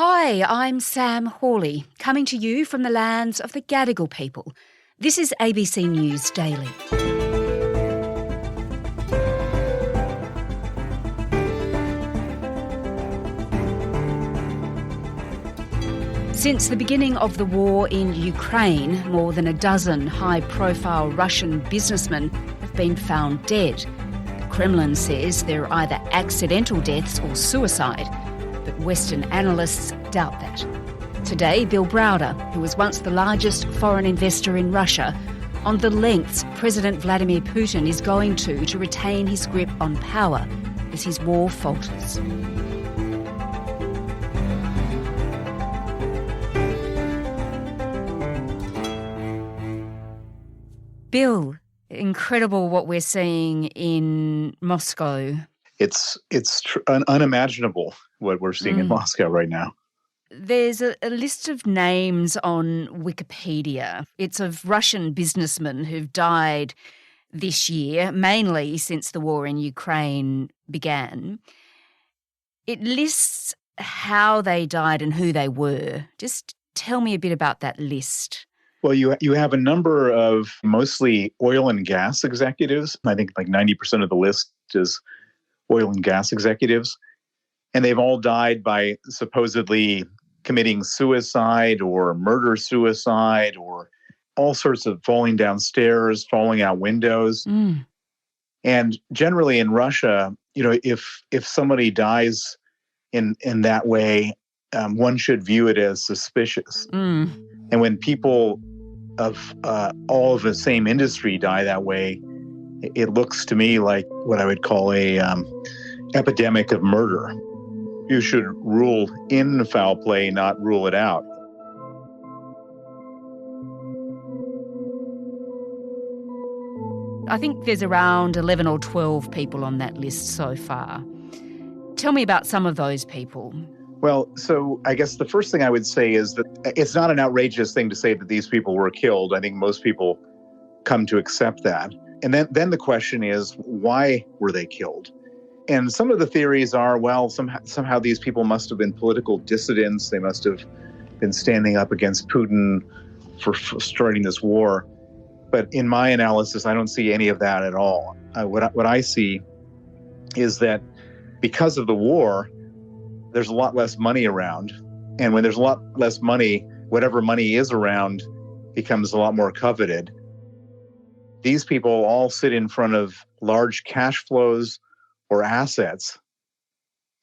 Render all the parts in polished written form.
Hi, I'm Sam Hawley, coming to you from the lands of the Gadigal people. This is ABC News Daily. Since the beginning of the war in Ukraine, more than a dozen high-profile Russian businessmen have been found dead. The Kremlin says they're either accidental deaths or suicide, but Western analysts doubt that. Today, Bill Browder, who was once the largest foreign investor in Russia, on the lengths President Vladimir Putin is going to retain his grip on power as his war falters. Bill, incredible what we're seeing in Moscow. It's unimaginable what we're seeing in Moscow right now. There's a list of names on Wikipedia. It's of Russian businessmen who've died this year, mainly since the war in Ukraine began. It lists how they died and who they were. Just tell me a bit about that list. Well, you have a number of mostly oil and gas executives. I think like 90% of the list is oil and gas executives. And they've all died by supposedly committing suicide or murder-suicide or all sorts of falling down stairs, falling out windows. And generally in Russia, if somebody dies in that way, one should view it as suspicious. And when people of all of the same industry die that way, it looks to me like what I would call a epidemic of murder. You should rule in foul play, not rule it out. I think there's around 11 or 12 people on that list so far. Tell me about some of those people. Well, so I guess the first thing I would say is that it's not an outrageous thing to say that these people were killed. I think most people come to accept that. And then the question is, why were they killed? And some of the theories are, well, somehow these people must have been political dissidents. They must have been standing up against Putin for starting this war. But in my analysis, I don't see any of that at all. What I see is that because of the war, there's a lot less money around. And when there's a lot less money, whatever money is around becomes a lot more coveted. These people all sit in front of large cash flows or assets.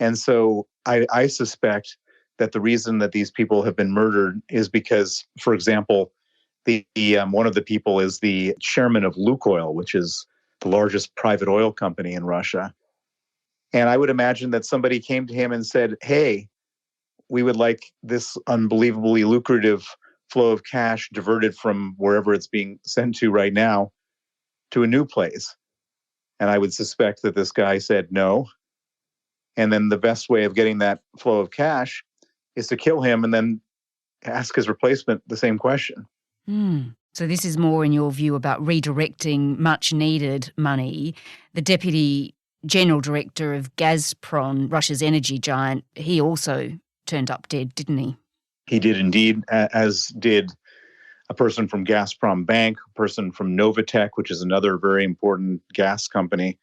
And so I suspect that the reason that these people have been murdered is because, for example, one of the people is the chairman of Lukoil, which is the largest private oil company in Russia. And I would imagine that somebody came to him and said, hey, we would like this unbelievably lucrative flow of cash diverted from wherever it's being sent to right now to a new place. And I would suspect that this guy said no. And then the best way of getting that flow of cash is to kill him and then ask his replacement the same question. So this is more, in your view, about redirecting much needed money. The deputy general director of Gazprom, Russia's energy giant, he also turned up dead, didn't he? He did indeed, as did a person from Gazprom Bank, a person from Novatek, which is another very important gas company.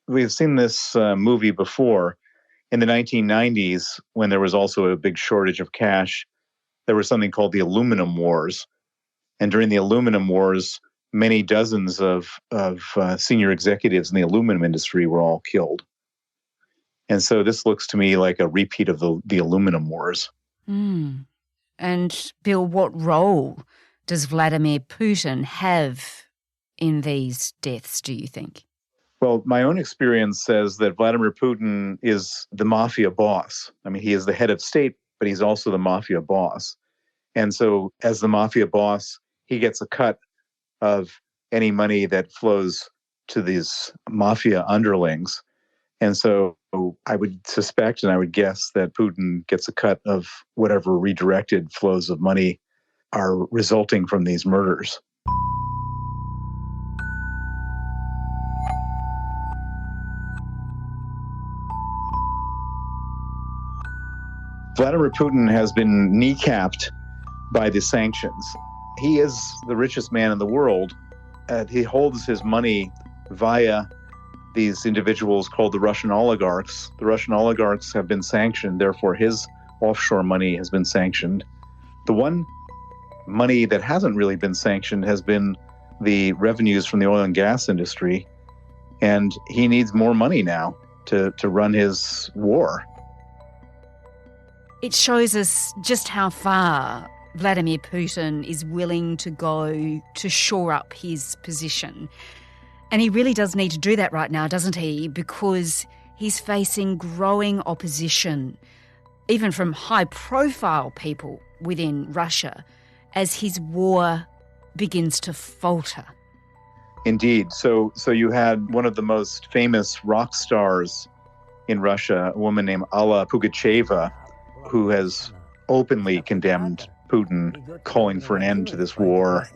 We've seen this movie before. In the 1990s, when there was also a big shortage of cash, there was something called the Aluminum Wars. And during the Aluminum Wars, many dozens of senior executives in the aluminum industry were all killed. And so this looks to me like a repeat of the Aluminum Wars. And Bill, what role does Vladimir Putin have in these deaths, do you think? Well, my own experience says that Vladimir Putin is the mafia boss. I mean, he is the head of state, but he's also the mafia boss. And so as the mafia boss, he gets a cut of any money that flows to these mafia underlings. And so I would suspect and I would guess that Putin gets a cut of whatever redirected flows of money are resulting from these murders. Vladimir Putin has been kneecapped by the sanctions. He is the richest man in the world. He holds his money via these individuals called the Russian oligarchs. The Russian oligarchs have been sanctioned, therefore his offshore money has been sanctioned. The one money that hasn't really been sanctioned has been the revenues from the oil and gas industry, and he needs more money now to run his war. It shows us just how far Vladimir Putin is willing to go to shore up his position. And he really does need to do that right now, doesn't he? Because he's facing growing opposition, even from high-profile people within Russia, as his war begins to falter. Indeed. So you had one of the most famous rock stars in Russia, a woman named Alla Pugacheva, who has openly condemned Putin, calling for an end to this war,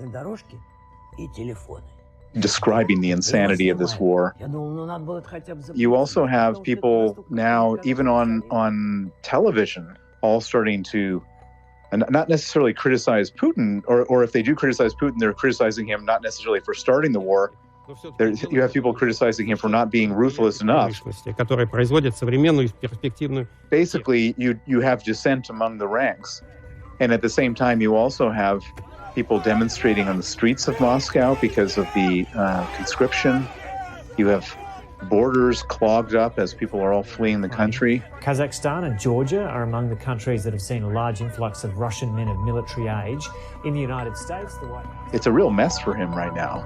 describing the insanity of this war. You also have people now, even on television, all starting to not necessarily criticize Putin, or if they do criticize Putin, they're criticizing him not necessarily for starting the war. You have people criticizing him for not being ruthless enough. Basically, you have dissent among the ranks. And at the same time, you also have people demonstrating on the streets of Moscow because of the conscription. You have borders clogged up as people are all fleeing the country. Kazakhstan and Georgia are among the countries that have seen a large influx of Russian men of military age. In the United States, the White House... It's a real mess for him right now.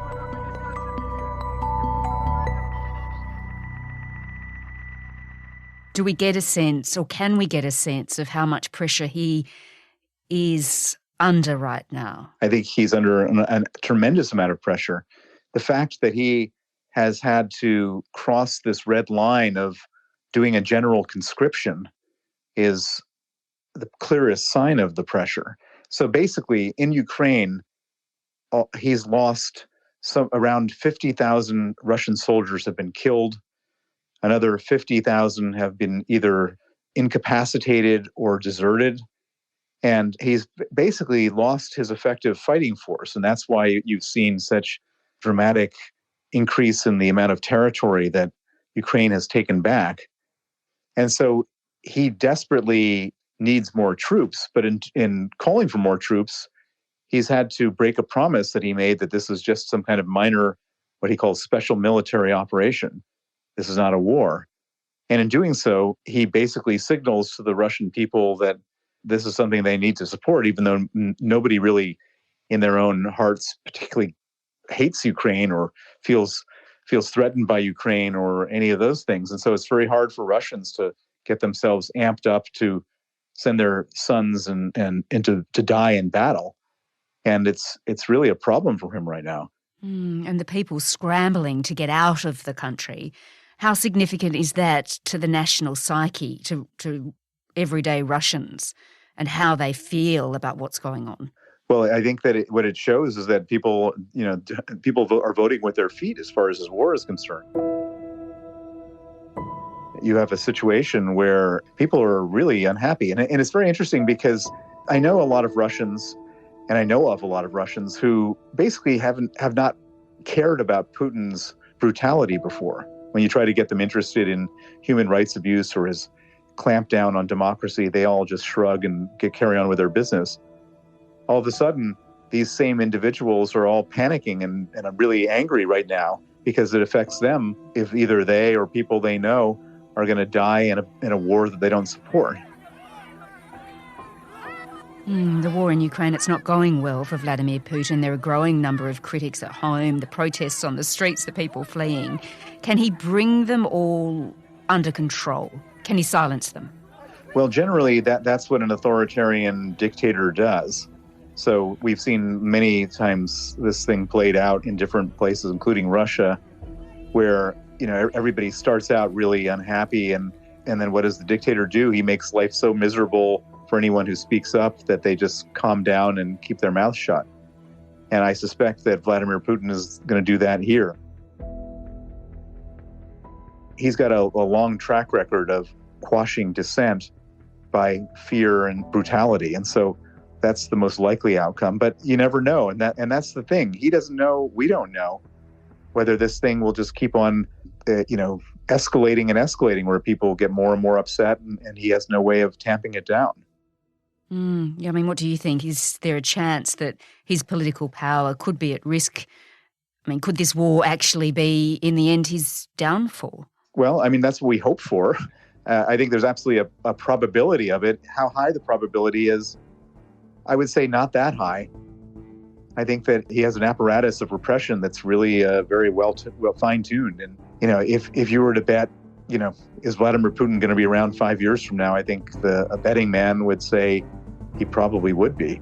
Do we get a sense, or can we get a sense, of how much pressure he is under right now? I think he's under a tremendous amount of pressure. The fact that he has had to cross this red line of doing a general conscription is the clearest sign of the pressure. So basically, in Ukraine, he's lost around 50,000 Russian soldiers have been killed. Another 50,000 have been either incapacitated or deserted. And he's basically lost his effective fighting force. And that's why you've seen such dramatic increase in the amount of territory that Ukraine has taken back. And so he desperately needs more troops. But in calling for more troops, he's had to break a promise that he made that this is just some kind of minor, what he calls special military operation. This is not a war. And in doing so, he basically signals to the Russian people that this is something they need to support, even though nobody really in their own hearts particularly hates Ukraine or feels threatened by Ukraine or any of those things. And so it's very hard for Russians to get themselves amped up to send their sons and to die in battle. And it's really a problem for him right now. And the people scrambling to get out of the country. How significant is that to the national psyche, to everyday Russians, and how they feel about what's going on? Well, I think that what it shows is that people are voting with their feet as far as this war is concerned. You have a situation where people are really unhappy. And it's very interesting because I know a lot of Russians, and I know of a lot of Russians who basically have not cared about Putin's brutality before. When you try to get them interested in human rights abuse or his clampdown on democracy, they all just shrug and carry on with their business. All of a sudden, these same individuals are all panicking and are really angry right now because it affects them if either they or people they know are going to die in a war that they don't support. The war in Ukraine, it's not going well for Vladimir Putin. There are a growing number of critics at home, the protests on the streets, the people fleeing. Can he bring them all under control? Can he silence them? Well, generally, that's what an authoritarian dictator does. So we've seen many times this thing played out in different places, including Russia, where everybody starts out really unhappy, and then what does the dictator do? He makes life so miserable for anyone who speaks up that they just calm down and keep their mouth shut. And I suspect that Vladimir Putin is going to do that here. He's got a long track record of quashing dissent. by fear and brutality. And so that's the most likely outcome. But you never know. And that's the thing. He doesn't know. We don't know whether this thing will just keep on, escalating and escalating, where people get more and more upset, and he has no way of tamping it down. Yeah, I mean, what do you think? Is there a chance that his political power could be at risk? I mean, could this war actually be, in the end, his downfall? Well, I mean, that's what we hope for. I think there's absolutely a probability of it. How high the probability is, I would say not that high. I think that he has an apparatus of repression that's really very well fine-tuned. And, if you were to bet, is Vladimir Putin going to be around 5 years from now? I think a betting man would say he probably would be.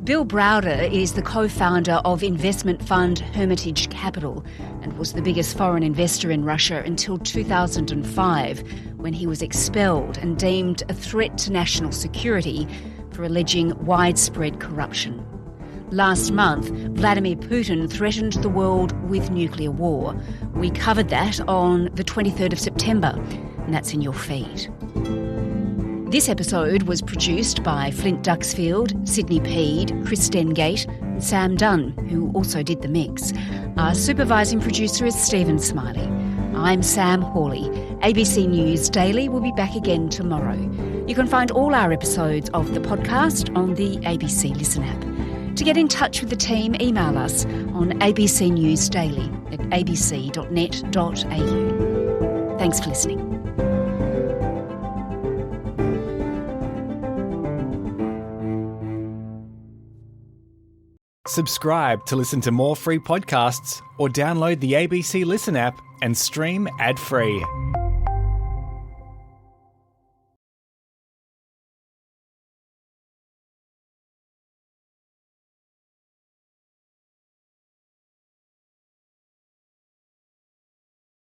Bill Browder is the co-founder of investment fund Hermitage Capital and was the biggest foreign investor in Russia until 2005, when he was expelled and deemed a threat to national security for alleging widespread corruption. Last month, Vladimir Putin threatened the world with nuclear war. We covered that on the 23rd of September, and that's in your feed. This episode was produced by Flint Duxfield, Sydney Peed, Chris Dengate, and Sam Dunn, who also did the mix. Our supervising producer is Stephen Smiley. I'm Sam Hawley. ABC News Daily will be back again tomorrow. You can find all our episodes of the podcast on the ABC Listen app. To get in touch with the team, email us on abcnewsdaily@abc.net.au. Thanks for listening. Subscribe to listen to more free podcasts or download the ABC Listen app and stream ad-free.